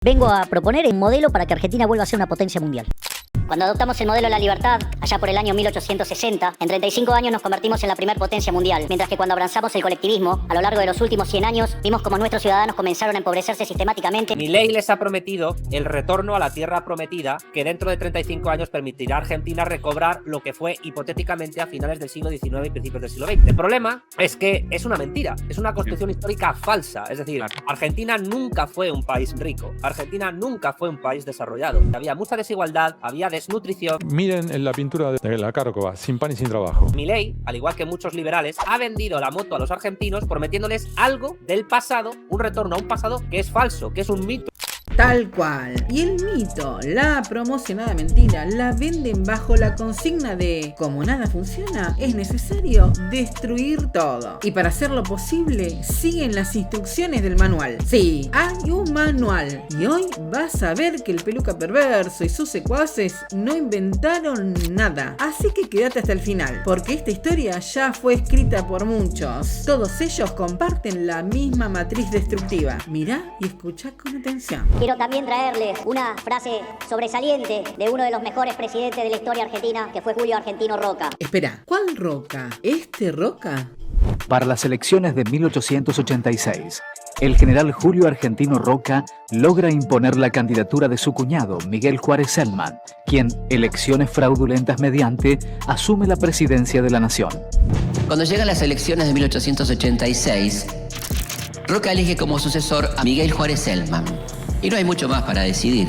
Vengo a proponer un modelo para que Argentina vuelva a ser una potencia mundial. Cuando adoptamos el modelo de la libertad, allá por el año 1860, en 35 años nos convertimos en la primer potencia mundial, mientras que cuando abrazamos el colectivismo, a lo largo de los últimos 100 años, vimos como nuestros ciudadanos comenzaron a empobrecerse sistemáticamente. Milei les ha prometido el retorno a la tierra prometida, que dentro de 35 años permitirá a Argentina recobrar lo que fue hipotéticamente a finales del siglo XIX y principios del siglo XX. El problema es que es una mentira, es una construcción histórica falsa, es decir, Argentina nunca fue un país rico, Argentina nunca fue un país desarrollado, había mucha desigualdad, había desnutrición. Miren en la pintura de la Cárcova, sin pan y sin trabajo. Milei, al igual que muchos liberales, ha vendido la moto a los argentinos prometiéndoles algo del pasado, un retorno a un pasado que es falso, que es un mito. Tal cual. Y el mito, la promocionada mentira, la venden bajo la consigna de como nada funciona, es necesario destruir todo. Y para hacerlo posible, siguen las instrucciones del manual. Sí, hay un manual. Y hoy vas a ver que el peluca perverso y sus secuaces no inventaron nada. Así que quédate hasta el final, porque esta historia ya fue escrita por muchos. Todos ellos comparten la misma matriz destructiva. Mirá y escuchá con atención. Quiero también traerles una frase sobresaliente de uno de los mejores presidentes de la historia argentina, que fue Julio Argentino Roca. Espera, ¿cuál Roca? ¿Este Roca? Para las elecciones de 1886, el general Julio Argentino Roca logra imponer la candidatura de su cuñado, Miguel Juárez Celman, quien, elecciones fraudulentas mediante, asume la presidencia de la nación. Cuando llegan las elecciones de 1886, Roca elige como sucesor a Miguel Juárez Celman. Y no hay mucho más para decidir.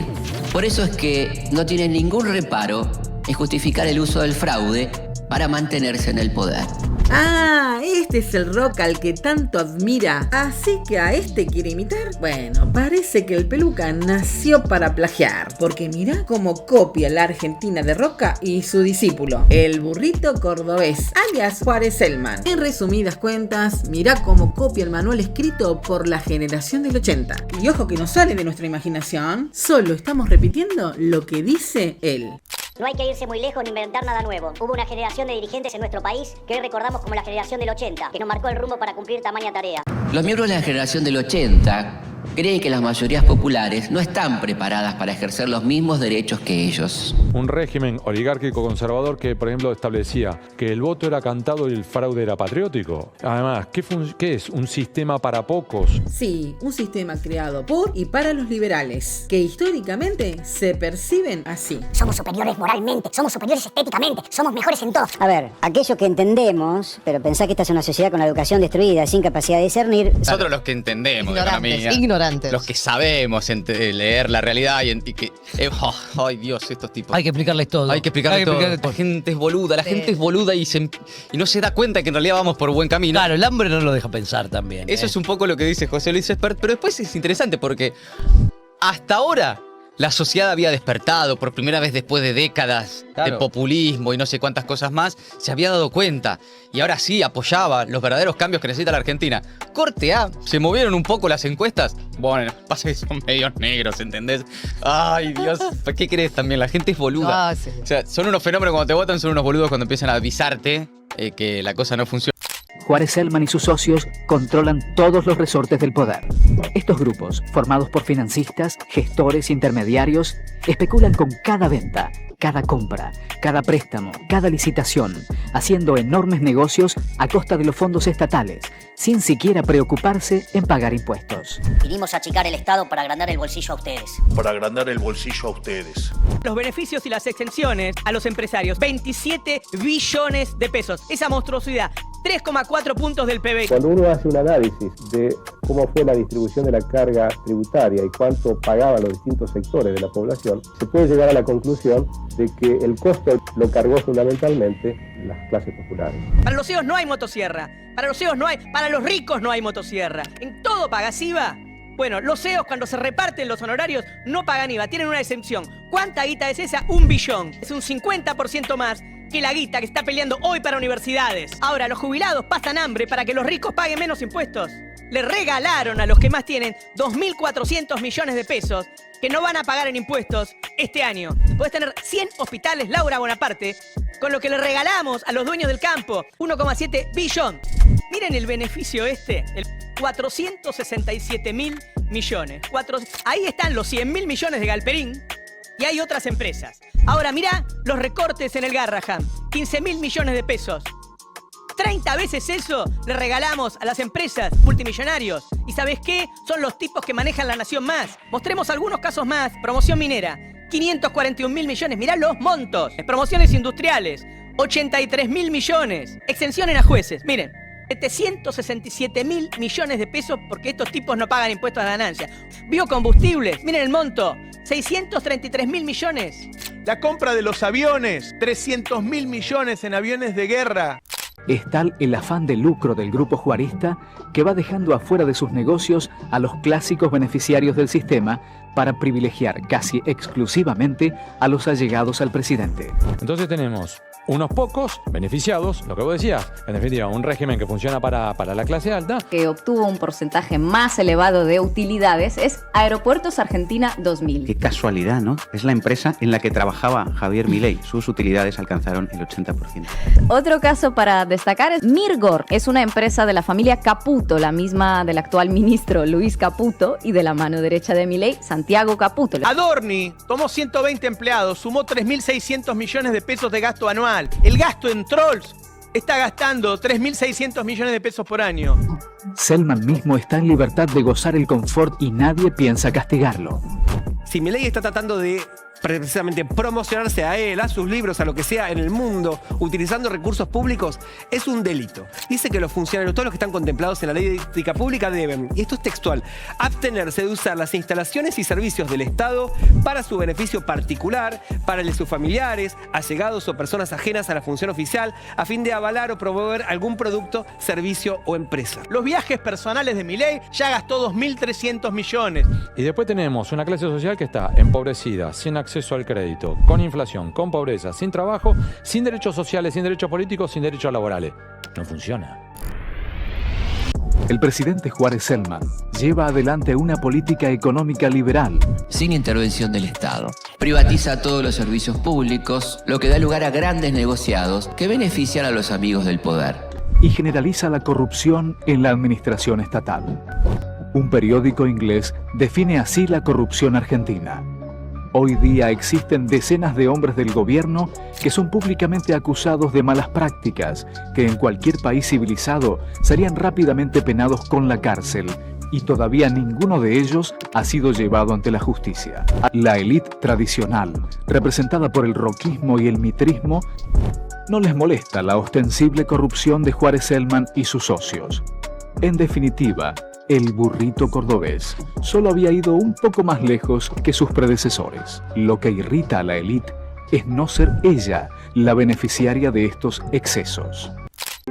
Por eso es que no tiene ningún reparo en justificar el uso del fraude para mantenerse en el poder. Ah, este es el Roca al que tanto admira. Así que a este quiere imitar. Bueno, parece que el peluca nació para plagiar, porque mirá cómo copia la Argentina de Roca y su discípulo, el burrito cordobés, alias Juárez Celman. En resumidas cuentas, mirá cómo copia el manual escrito por la generación del 80. Y ojo que no sale de nuestra imaginación, solo estamos repitiendo lo que dice él. No hay que irse muy lejos ni inventar nada nuevo. Hubo una generación de dirigentes en nuestro país que hoy recordamos como la generación del 80, que nos marcó el rumbo para cumplir tamaña tarea. Los miembros de la generación del 80 creen que las mayorías populares no están preparadas para ejercer los mismos derechos que ellos. Un régimen oligárquico conservador que, por ejemplo, establecía que el voto era cantado y el fraude era patriótico. Además, ¿qué es? ¿Un sistema para pocos? Sí, un sistema creado por y para los liberales, que históricamente se perciben así. Somos superiores moralmente, somos superiores estéticamente, somos mejores en todo. A ver, aquello que entendemos, pero pensá que esta es una sociedad con la educación destruida, sin capacidad de discernir. Nosotros los que entendemos de economía, ignorantes. los que sabemos leer la realidad y que... ay Dios, estos tipos. Hay que explicarles todo. Hay que explicarles todo. La gente es boluda, la gente es boluda y no se da cuenta que en realidad vamos por buen camino. Claro, el hambre no lo deja pensar también. Eso es un poco lo que dice José Luis Espert, pero después es interesante porque hasta ahora la sociedad había despertado por primera vez después de décadas de populismo y no sé cuántas cosas más, se había dado cuenta y ahora sí apoyaba los verdaderos cambios que necesita la Argentina. Corte A, se movieron un poco las encuestas. Bueno, pasa que son medios negros, ¿entendés? Ay, Dios, ¿qué crees también? La gente es boluda. Sí. O sea, son unos fenómenos cuando te votan, son unos boludos cuando empiezan a avisarte que la cosa no funciona. Juárez Celman y sus socios controlan todos los resortes del poder. Estos grupos, formados por financistas, gestores, intermediarios, especulan con cada venta, cada compra, cada préstamo, cada licitación, haciendo enormes negocios a costa de los fondos estatales, sin siquiera preocuparse en pagar impuestos. Vinimos a achicar el Estado para agrandar el bolsillo a ustedes. Para agrandar el bolsillo a ustedes. Los beneficios y las exenciones a los empresarios, 27 billones de pesos. Esa monstruosidad, 3,4 puntos del PBI. Cuando uno hace un análisis de cómo fue la distribución de la carga tributaria y cuánto pagaban los distintos sectores de la población, se puede llegar a la conclusión de que el costo lo cargó fundamentalmente las clases populares. Para los CEOs no hay motosierra, para los CEOs no hay, para los ricos no hay motosierra. En todo pagas IVA. Bueno, los CEOs cuando se reparten los honorarios no pagan IVA, tienen una exención. ¿Cuánta guita es esa? 1 billón. Es un 50% más que la guita que está peleando hoy para universidades. Ahora, los jubilados pasan hambre para que los ricos paguen menos impuestos. Le regalaron a los que más tienen 2.400 millones de pesos que no van a pagar en impuestos este año. Podés tener 100 hospitales Laura Bonaparte con lo que le regalamos a los dueños del campo, 1,7 billón. Miren el beneficio el 467.000 millones. Ahí están los 100.000 millones de Galperín y hay otras empresas. Ahora mirá los recortes en el Garrahan. 15.000 millones de pesos. 30 veces eso le regalamos a las empresas multimillonarios. ¿Y sabes qué? Son los tipos que manejan la nación más. Mostremos algunos casos más. Promoción minera, 541.000 millones. Mirá los montos. Promociones industriales, 83.000 millones. Exenciones a jueces. Miren, 767.000 millones de pesos porque estos tipos no pagan impuestos a ganancia. Biocombustibles, miren el monto, 633.000 millones. La compra de los aviones, 300.000 millones en aviones de guerra. Es tal el afán de lucro del grupo juarista que va dejando afuera de sus negocios a los clásicos beneficiarios del sistema para privilegiar casi exclusivamente a los allegados al presidente. Entonces tenemos unos pocos beneficiados, lo que vos decías, en definitiva, un régimen que funciona para la clase alta. Que obtuvo un porcentaje más elevado de utilidades es Aeropuertos Argentina 2000. Qué casualidad, ¿no? Es la empresa en la que trabajaba Javier Milei. Sus utilidades alcanzaron el 80%. Otro caso para destacar es Mirgor. Es una empresa de la familia Caputo, la misma del actual ministro Luis Caputo y de la mano derecha de Milei, Santiago Caputo. Adorni tomó 120 empleados, sumó 3.600 millones de pesos de gasto anual. El gasto en trolls está gastando 3.600 millones de pesos por año. Selman mismo está en libertad de gozar el confort y nadie piensa castigarlo. Si Milei está tratando de precisamente promocionarse a él, a sus libros, a lo que sea en el mundo, utilizando recursos públicos, es un delito. Dice que los funcionarios, todos los que están contemplados en la ley de ética pública deben, y esto es textual, abstenerse de usar las instalaciones y servicios del Estado para su beneficio particular, para el de sus familiares, allegados o personas ajenas a la función oficial, a fin de avalar o promover algún producto, servicio o empresa. Los viajes personales de Milei ya gastó 2.300 millones. Y después tenemos una clase social que está empobrecida, sin acceso al crédito, con inflación, con pobreza, sin trabajo, sin derechos sociales, sin derechos políticos, sin derechos laborales. No funciona. El presidente Juárez Selman lleva adelante una política económica liberal. Sin intervención del Estado. Privatiza todos los servicios públicos, lo que da lugar a grandes negociados que benefician a los amigos del poder. Y generaliza la corrupción en la administración estatal. Un periódico inglés define así la corrupción argentina. Hoy día existen decenas de hombres del gobierno que son públicamente acusados de malas prácticas, que en cualquier país civilizado serían rápidamente penados con la cárcel, y todavía ninguno de ellos ha sido llevado ante la justicia. La élite tradicional, representada por el roquismo y el mitrismo, no les molesta la ostensible corrupción de Juárez Selman y sus socios. En definitiva, el burrito cordobés solo había ido un poco más lejos que sus predecesores. Lo que irrita a la élite es no ser ella la beneficiaria de estos excesos.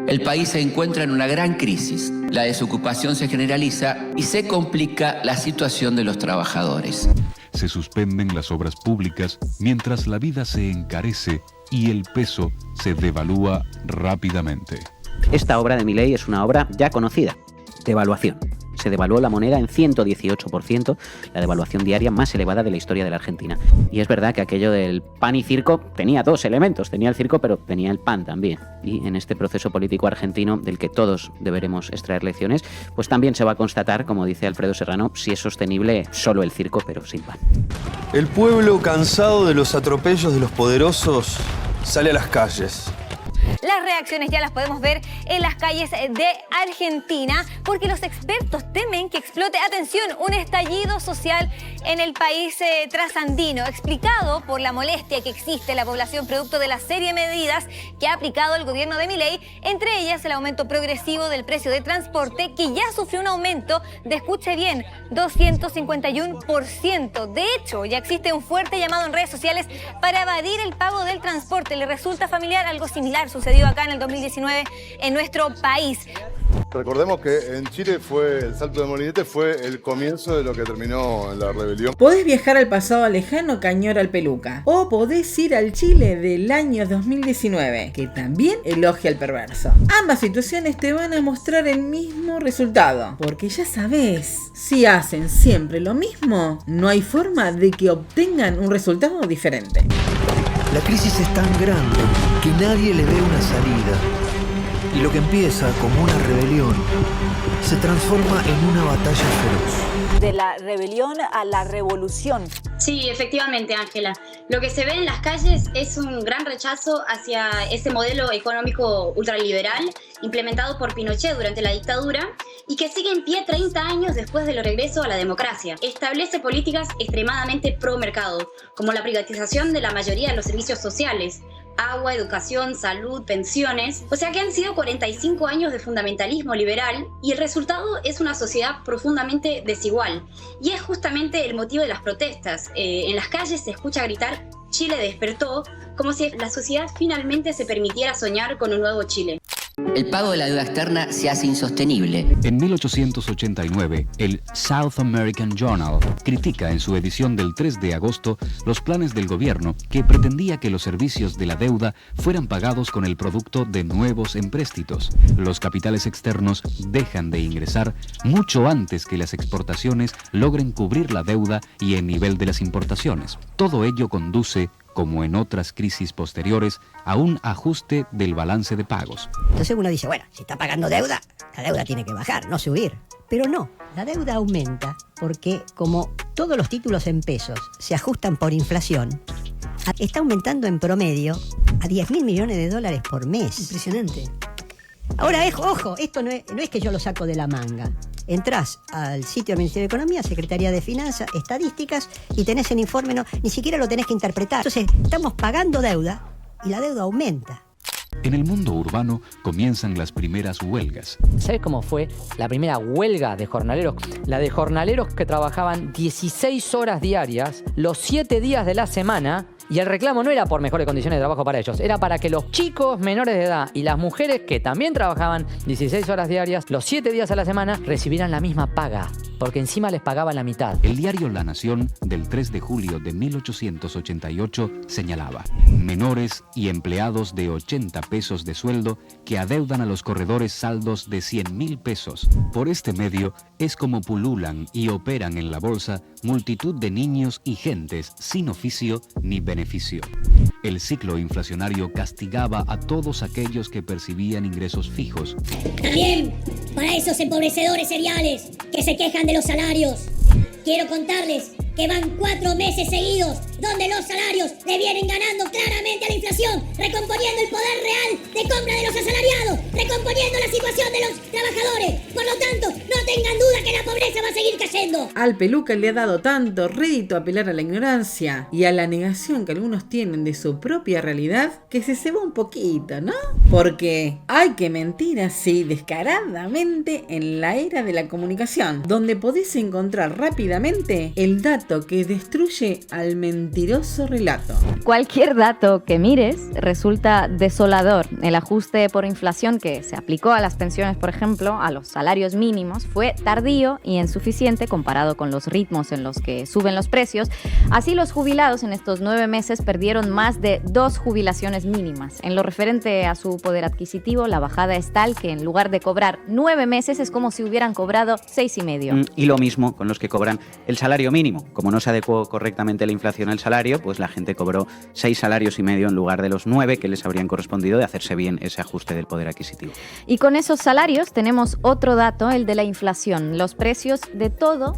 El país se encuentra en una gran crisis. La desocupación se generaliza y se complica la situación de los trabajadores. Se suspenden las obras públicas mientras la vida se encarece y el peso se devalúa rápidamente. Esta obra de Milei es una obra ya conocida, devaluación. Se devaluó la moneda en 118%, la devaluación diaria más elevada de la historia de la Argentina. Y es verdad que aquello del pan y circo tenía dos elementos, tenía el circo pero tenía el pan también. Y en este proceso político argentino del que todos deberemos extraer lecciones, pues también se va a constatar, como dice Alfredo Serrano, si es sostenible solo el circo pero sin pan. El pueblo, cansado de los atropellos de los poderosos, sale a las calles. Las reacciones ya las podemos ver en las calles de Argentina porque los expertos temen que explote, atención, un estallido social en el país trasandino, explicado por la molestia que existe en la población producto de la serie de medidas que ha aplicado el gobierno de Milei, entre ellas el aumento progresivo del precio de transporte que ya sufrió un aumento de, escuche bien, 251%. De hecho, ya existe un fuerte llamado en redes sociales para evadir el pago del transporte. ¿Le resulta familiar? Algo similar sucedió acá en el 2019 en nuestro país. Recordemos que en Chile el salto de Molinete fue el comienzo de lo que terminó en la rebelión. Podés viajar al pasado lejano que añora el Peluca, o podés ir al Chile del año 2019, que también elogia al perverso. Ambas situaciones te van a mostrar el mismo resultado, porque ya sabés, si hacen siempre lo mismo, no hay forma de que obtengan un resultado diferente. La crisis es tan grande que nadie le ve una salida. Y lo que empieza como una rebelión se transforma en una batalla feroz. De la rebelión a la revolución. Sí, efectivamente, Ángela. Lo que se ve en las calles es un gran rechazo hacia ese modelo económico ultraliberal implementado por Pinochet durante la dictadura y que sigue en pie 30 años después del regreso a la democracia. Establece políticas extremadamente pro mercado, como la privatización de la mayoría de los servicios sociales, agua, educación, salud, pensiones. O sea que han sido 45 años de fundamentalismo liberal y el resultado es una sociedad profundamente desigual. Y es justamente el motivo de las protestas. En las calles se escucha gritar "Chile despertó", como si la sociedad finalmente se permitiera soñar con un nuevo Chile. El pago de la deuda externa se hace insostenible. En 1889, el South American Journal critica en su edición del 3 de agosto los planes del gobierno que pretendía que los servicios de la deuda fueran pagados con el producto de nuevos empréstitos. Los capitales externos dejan de ingresar mucho antes que las exportaciones logren cubrir la deuda y el nivel de las importaciones. Todo ello conduce, como en otras crisis posteriores, a un ajuste del balance de pagos. Entonces uno dice, bueno, si está pagando deuda, la deuda tiene que bajar, no subir. Pero no, la deuda aumenta porque como todos los títulos en pesos se ajustan por inflación, está aumentando en promedio a 10.000 millones de dólares por mes. Impresionante. Ahora, ojo, esto no es que yo lo saco de la manga. Entrás al sitio del Ministerio de Economía, Secretaría de Finanzas, Estadísticas, y tenés el informe, ni siquiera lo tenés que interpretar. Entonces, estamos pagando deuda y la deuda aumenta. En el mundo urbano comienzan las primeras huelgas. ¿Sabes cómo fue la primera huelga de jornaleros? La de jornaleros que trabajaban 16 horas diarias, los 7 días de la semana. Y el reclamo no era por mejores condiciones de trabajo para ellos, era para que los chicos menores de edad y las mujeres que también trabajaban 16 horas diarias, los 7 días a la semana, recibieran la misma paga, porque encima les pagaban la mitad. El diario La Nación, del 3 de julio de 1888, señalaba: menores y empleados de 80 pesos de sueldo que adeudan a los corredores saldos de 100.000 pesos. Por este medio es como pululan y operan en la bolsa multitud de niños y gentes sin oficio ni beneficio. El ciclo inflacionario castigaba a todos aquellos que percibían ingresos fijos. También para esos empobrecedores seriales que se quejan de los salarios. Quiero contarles que van 4 meses seguidos donde los salarios le vienen ganando claramente a la inflación, recomponiendo el poder real de compra de los asalariados, recomponiendo la situación de los trabajadores. Por lo tanto, no tengan duda que la pobreza va a seguir cayendo. Al Peluca le ha dado tanto rédito apelar a la ignorancia y a la negación que algunos tienen de su propia realidad que se ceba un poquito, ¿no? Porque hay que mentir así descaradamente en la era de la comunicación, donde podés encontrar rápidamente el dato que destruye al mentiroso relato. Cualquier dato que mires resulta desolador. El ajuste por inflación que se aplicó a las pensiones, por ejemplo, a los salarios mínimos, fue tardío y insuficiente comparado con los ritmos en los que suben los precios. Así, los jubilados en estos 9 meses perdieron más de 2 jubilaciones mínimas. En lo referente a su poder adquisitivo, la bajada es tal que en lugar de cobrar 9 meses es como si hubieran cobrado 6,5. Y lo mismo con los que cobran el salario mínimo. Como no se adecuó correctamente la inflación al salario, pues la gente cobró 6,5 salarios en lugar de los 9 que les habrían correspondido de hacerse bien ese ajuste del poder adquisitivo. Y con esos salarios tenemos otro dato, el de la inflación. Los precios de todo,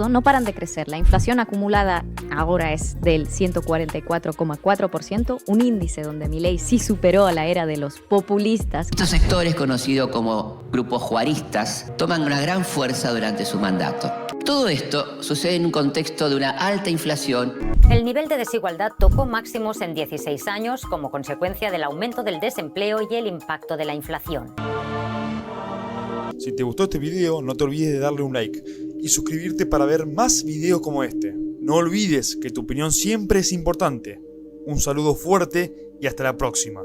no paran de crecer. La inflación acumulada ahora es del 144,4%, un índice donde Milei sí superó a la era de los populistas. Estos sectores, conocidos como grupos juaristas, toman una gran fuerza durante su mandato. Todo esto sucede en un contexto de una alta inflación. El nivel de desigualdad tocó máximos en 16 años como consecuencia del aumento del desempleo y el impacto de la inflación. Si te gustó este video, no te olvides de darle un like y suscribirte para ver más videos como este. No olvides que tu opinión siempre es importante. Un saludo fuerte y hasta la próxima.